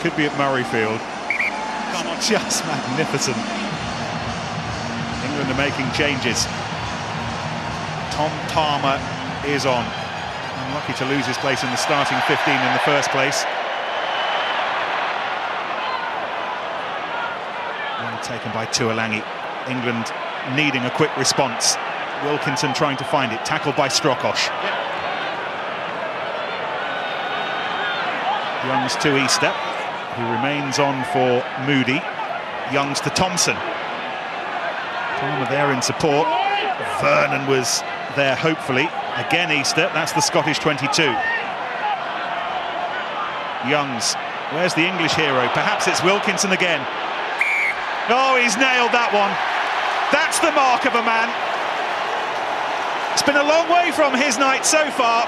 could be at Murrayfield. Just magnificent. England are making changes. Tom Palmer is on. Unlucky to lose his place in the starting 15 in the first place. Well taken by Tuolangi. England needing a quick response. Wilkinson trying to find it, tackled by Strokosh. Youngs to Easter, who remains on for Moody. Youngs to Thompson. Palmer there in support. Vernon was there, hopefully. Again Easter, that's the Scottish 22. Youngs, where's the English hero? Perhaps it's Wilkinson again. Oh, he's nailed that one. That's the mark of a man. It's been a long way from his night so far,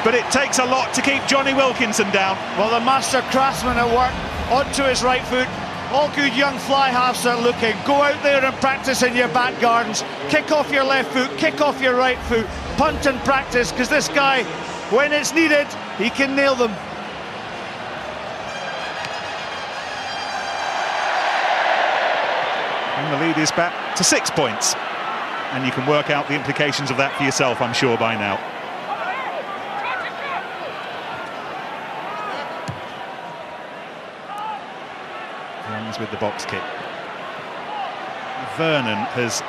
but it takes a lot to keep Johnny Wilkinson down. Well, the master craftsman at work, onto his right foot. All good young fly halves are looking. Go out there and practice in your back gardens. Kick off your left foot, kick off your right foot. Punt and practice, because this guy, when it's needed, he can nail them. And the lead is back to 6 points. And you can work out the implications of that for yourself, I'm sure, by now. Youngs with the box kick. Vernon has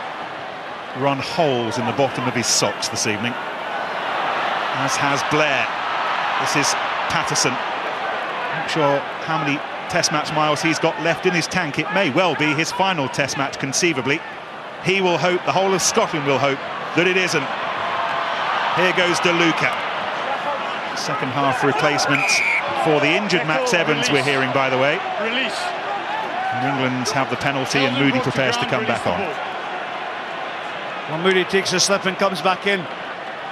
run holes in the bottom of his socks this evening, as has Blair. This is Patterson. Not sure how many Test match miles he's got left in his tank. It may well be his final Test match, conceivably. He will hope, the whole of Scotland will hope, that it isn't. Here goes DeLuca. Second half replacement for the injured Max Evans, we're hearing, by the way. Release. And England have the penalty, and Moody prepares to come back on. Well, Moody takes a slip and comes back in.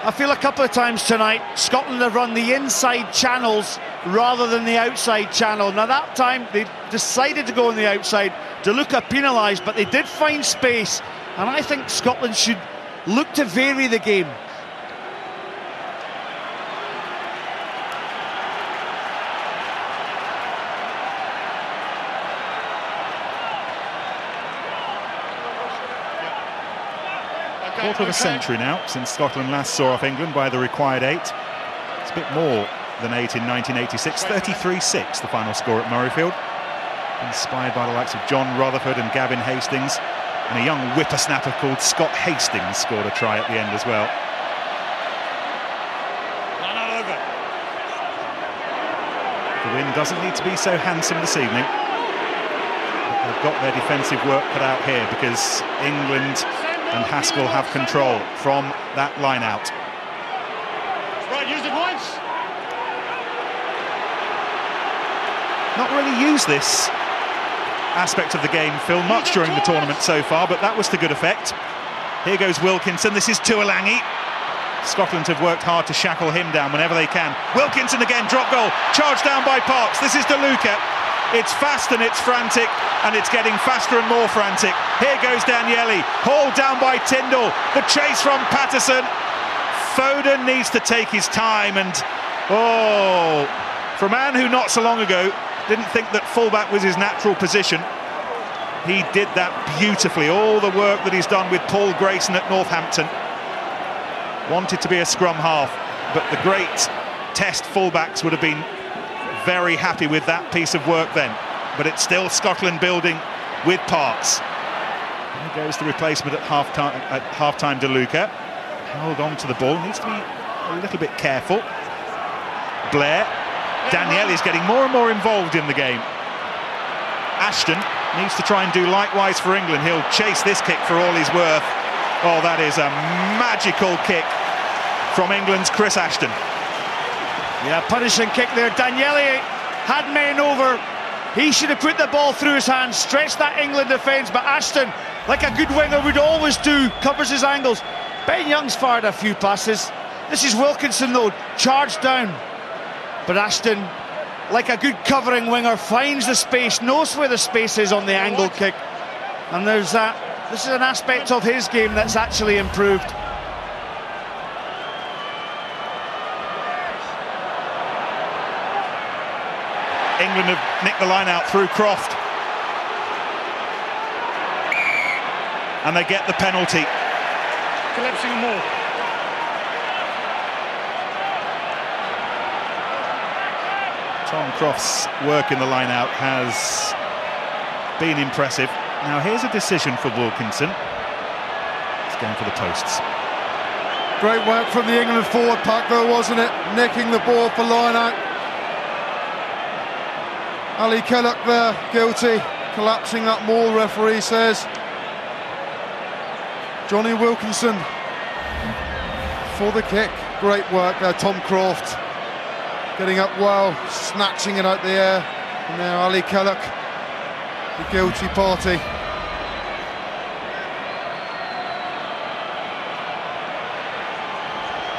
I feel a couple of times tonight Scotland have run the inside channels rather than the outside channel. Now that time they decided to go on the outside. DeLuca penalised, but they did find space, and I think Scotland should look to vary the game. Quarter of a century now since Scotland last saw off England by the required 8. It's a bit more than 8 in 1986. 33-6 the final score at Murrayfield. Inspired by the likes of John Rutherford and Gavin Hastings, and a young whippersnapper called Scott Hastings scored a try at the end as well. The win doesn't need to be so handsome this evening, but they've got their defensive work cut out here, because England and Haskell have control from that line out. Right, use it once. Not really used this aspect of the game, Phil, much during the tournament so far, but that was to good effect. Here goes Wilkinson. This is Tuolangi. Scotland have worked hard to shackle him down whenever they can. Wilkinson again, drop goal, charged down by Parks. This is DeLuca. It's fast and it's frantic, and it's getting faster and more frantic. Here goes Daniele, hauled down by Tyndall. The chase from Patterson. Foden needs to take his time, and for a man who not so long ago didn't think that fullback was his natural position, he did that beautifully. All the work that he's done with Paul Grayson at Northampton. Wanted to be a scrum half, but the great Test fullbacks would have been very happy with that piece of work then. But it's still Scotland building with Parks. There goes the replacement at half-time, DeLuca. Held on to the ball, needs to be a little bit careful. Blair. Daniele is getting more and more involved in the game. Ashton needs to try and do likewise for England. He'll chase this kick for all he's worth. Oh, that is a magical kick from England's Chris Ashton. Yeah, punishing kick there. Daniele had men over. He should have put the ball through his hands, stretched that England defence, but Ashton, like a good winger would always do, covers his angles. Ben Young's fired a few passes. This is Wilkinson though, charged down. But Ashton, like a good covering winger, finds the space, knows where the space is on the angle kick. And there's that. This is an aspect of his game that's actually improved. England have nicked the line out through Croft. And they get the penalty. Collapsing them all. Tom Croft's work in the line-out has been impressive. Now here's a decision for Wilkinson. He's going for the posts. Great work from the England forward pack though, wasn't it? Nicking the ball for line-out. Ali Kellock there, guilty. Collapsing that maul, referee says. Johnny Wilkinson for the kick. Great work there, Tom Croft. Getting up well, snatching it out the air. And now Ali Kellock, the guilty party.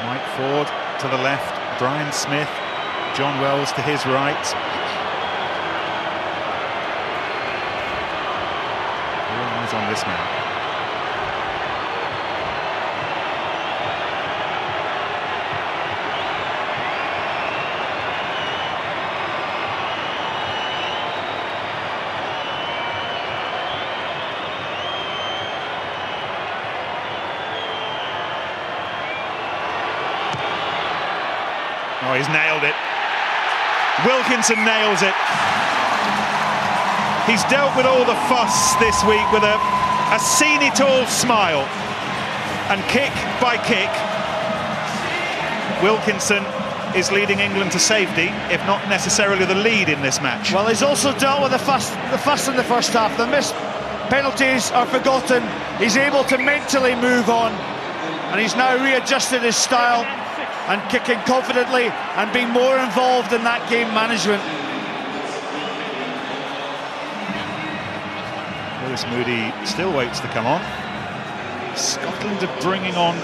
Mike Ford to the left, Brian Smith, John Wells to his right. All eyes on this man. Oh, he's nailed it. Wilkinson nails it. He's dealt with all the fuss this week with a seen-it-all smile. And kick by kick, Wilkinson is leading England to safety, if not necessarily the lead in this match. Well, he's also dealt with the fuss in the first half. The missed penalties are forgotten. He's able to mentally move on. And he's now readjusted his style and kicking confidently and being more involved in that game management. Lewis Moody still waits to come on. Scotland are bringing on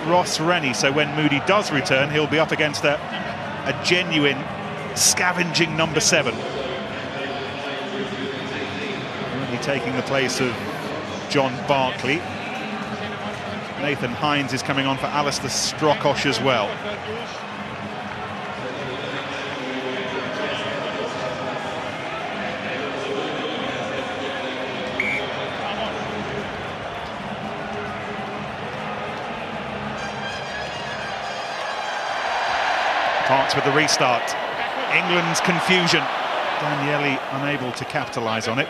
Ross Rennie, so when Moody does return, he'll be up against a genuine scavenging number 7. Really taking the place of John Barkley. Nathan Hines is coming on for Alistair Strokosh as well. Parks with the restart. England's confusion. Daniele unable to capitalise on it.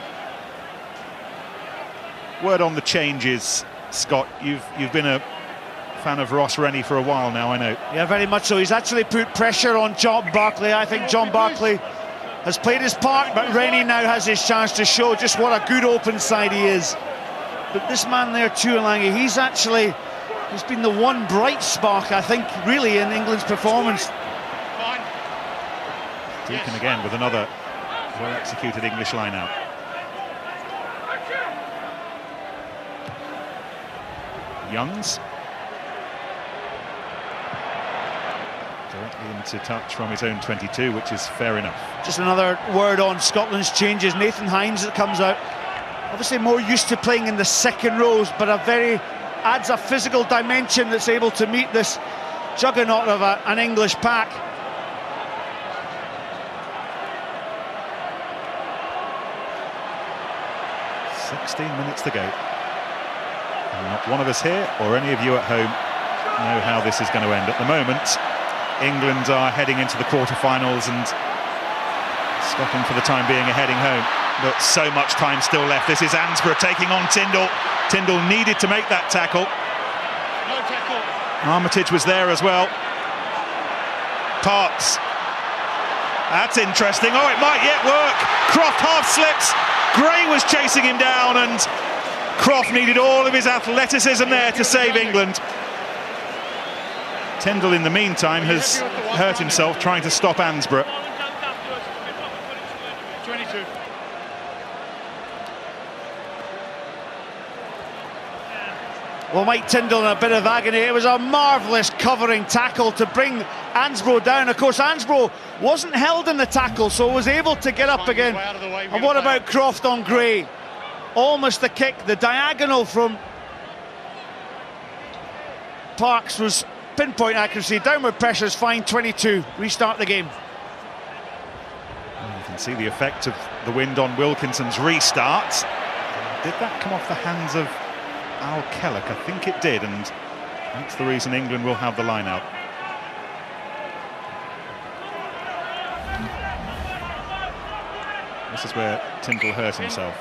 Word on the changes. Scott, you've been a fan of Ross Rennie for a while now, I know. Yeah, very much so. He's actually put pressure on John Barkley. I think John Barkley has played his part, but Rennie now has his chance to show just what a good open side he is. But this man there, Tuolangi, he's been the one bright spark, I think, really, in England's performance. Deacon again with another well-executed English line-out. Youngs directly into touch from his own 22, which is fair enough. Just another word on Scotland's changes. Nathan Hines that comes out, obviously more used to playing in the second rows, but adds a physical dimension that's able to meet this juggernaut of an English pack. Minutes to go. And not one of us here or any of you at home know how this is going to end. At the moment, England are heading into the quarterfinals and Scotland for the time being are heading home. But so much time still left. This is Ansborough taking on Tyndall. Tyndall needed to make that tackle. No tackle. Armitage was there as well. Parks. That's interesting. Oh, it might yet work. Croft half slips. Gray was chasing him down and Croft needed all of his athleticism there to save England. Tyndall in the meantime has hurt himself trying to stop Ansborough. 22. Well, Mike Tyndall in a bit of agony. It was a marvellous covering tackle to bring Ansborough down. Of course, Ansborough wasn't held in the tackle, so was able to get up again. And what about Croft on Gray? Almost the kick, the diagonal from Parks was pinpoint accuracy. Downward pressure is fine, 22. Restart the game. You can see the effect of the wind on Wilkinson's restart. Did that come off the hands of Al Kellock? I think it did, and that's the reason England will have the line out. This is where Tyndall hurt himself.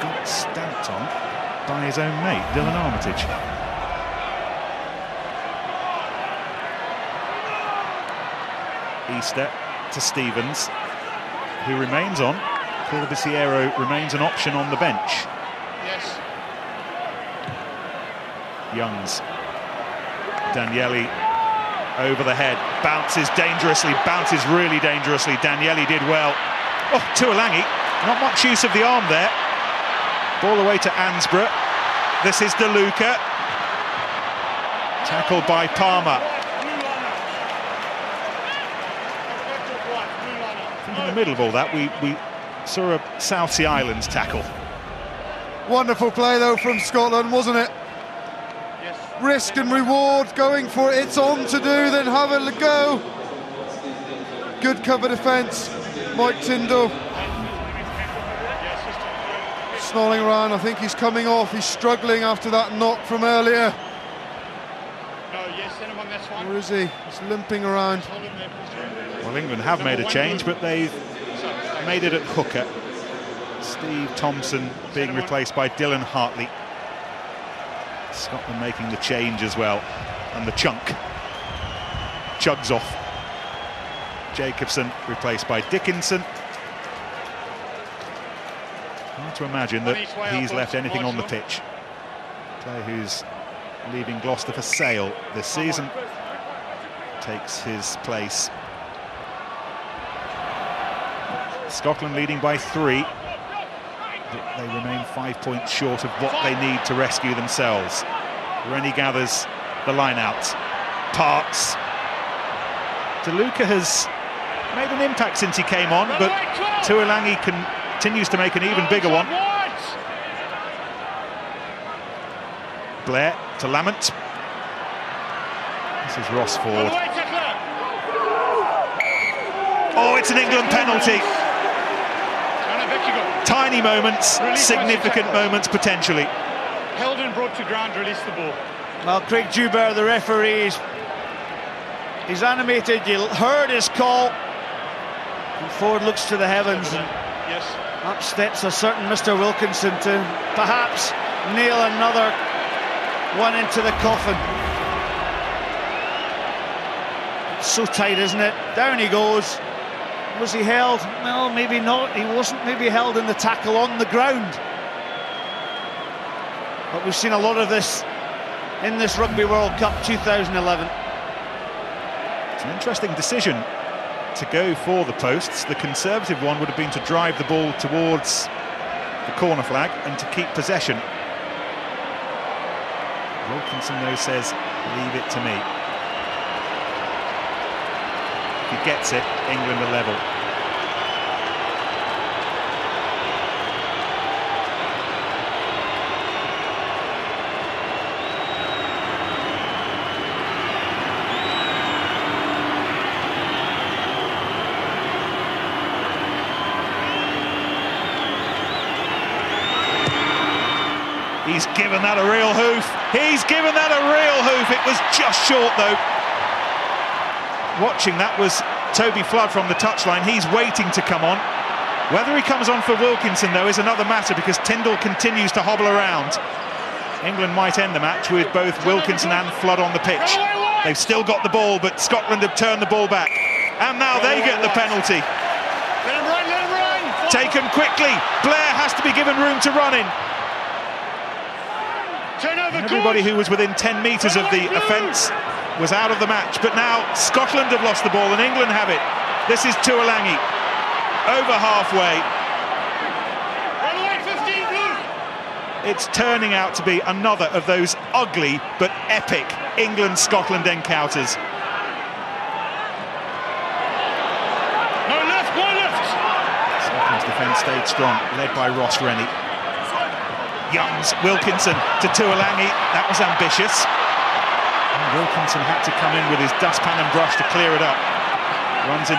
Got stamped on by his own mate, Dylan Armitage. Easter to Stevens, who remains on. Corbisiero remains an option on the bench. Yes. Youngs. Daniele over the head, bounces dangerously, bounces really dangerously. Daniele did well. Oh, Tuolangi, not much use of the arm there. Ball away to Ansborough. This is De Luca. Tackled by Palmer. I think in the middle of all that, we saw a South Sea Islands tackle. Wonderful play though from Scotland, wasn't it? Risk and reward, going for it. It's on to do, then have a go. Good cover defence, Mike Tyndall. Snarling around, I think he's coming off. He's struggling after that knock from earlier. Where is he? He's limping around. Well, England have made a change, but they've made it at hooker. Steve Thompson being replaced by Dylan Hartley. Scotland making the change as well, and the chunk chugs off. Jacobson replaced by Dickinson. Hard to imagine that he's left anything on the pitch. Player who's leaving Gloucester for sale this season takes his place. Scotland leading by 3. They remain 5 points short of what they need to rescue themselves. Rennie gathers the line out. Parks. De Luca has made an impact since he came on, but Tuolangi continues to make an even bigger one. Blair to Lamont. This is Rossford. Oh, it's an England penalty. Tiny moments, significant moments potentially. Held and brought to ground, release the ball. Well, Craig Dewber, the referee, he's animated. You heard his call. And Ford looks to the heavens. And yes. Up steps a certain Mr. Wilkinson to perhaps nail another one into the coffin. It's so tight, isn't it? Down he goes. Was he held? Well, maybe not. He wasn't maybe held in the tackle on the ground. But we've seen a lot of this in this Rugby World Cup 2011. It's an interesting decision to go for the posts. The conservative one would have been to drive the ball towards the corner flag and to keep possession. Wilkinson, though, says, leave it to me. If he gets it, England are level. He's given that a real hoof. He's given that a real hoof. It was just short, though. Watching that was Toby Flood from the touchline. He's waiting to come on. Whether he comes on for Wilkinson, though, is another matter because Tyndall continues to hobble around. England might end the match with both Wilkinson and Flood on the pitch. They've still got the ball, but Scotland have turned the ball back. And now they get the penalty. Let him run, let him run! Taken quickly. Blair has to be given room to run in. Everybody who was within 10 metres of the offence was out of the match, but now Scotland have lost the ball and England have it. This is Tuolangi, over halfway. It's turning out to be another of those ugly but epic England-Scotland encounters. No left, no left! Scotland's defence stayed strong, led by Ross Rennie. Youngs, Wilkinson to Tuolangi, that was ambitious. Wilkinson had to come in with his dustpan and brush to clear it up. Runs in.